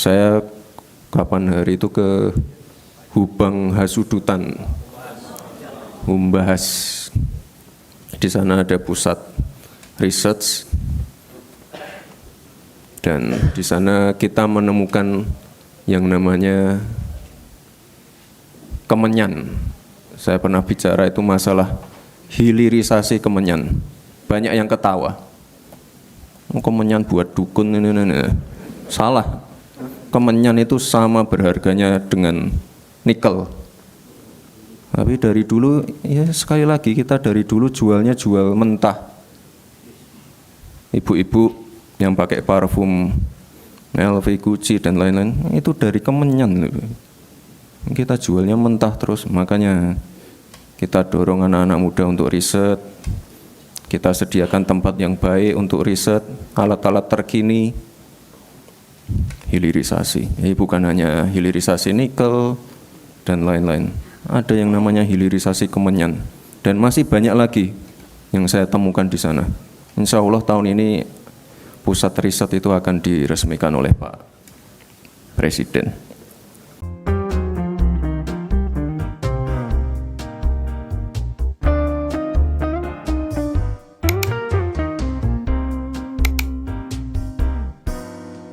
saya kapan hari itu ke Hubang Hasudutan, membahas di sana ada pusat research dan di sana kita menemukan yang namanya kemenyan. Saya pernah bicara itu masalah hilirisasi kemenyan. Banyak yang ketawa. Kemenyan buat dukun ini. Salah. Kemenyan itu sama berharganya dengan nikel. Tapi dari dulu, ya sekali lagi kita dari dulu jualnya jual mentah. Ibu-ibu yang pakai parfum LV, Gucci dan lain-lain itu dari kemenyan. Kita jualnya mentah terus, makanya kita dorong anak-anak muda untuk riset. Kita sediakan tempat yang baik untuk riset, alat-alat terkini. Hilirisasi, bukan hanya hilirisasi nikel dan lain-lain. Ada yang namanya hilirisasi kemenyan dan masih banyak lagi yang saya temukan di sana. Insya Allah tahun ini pusat riset itu akan diresmikan oleh Pak Presiden.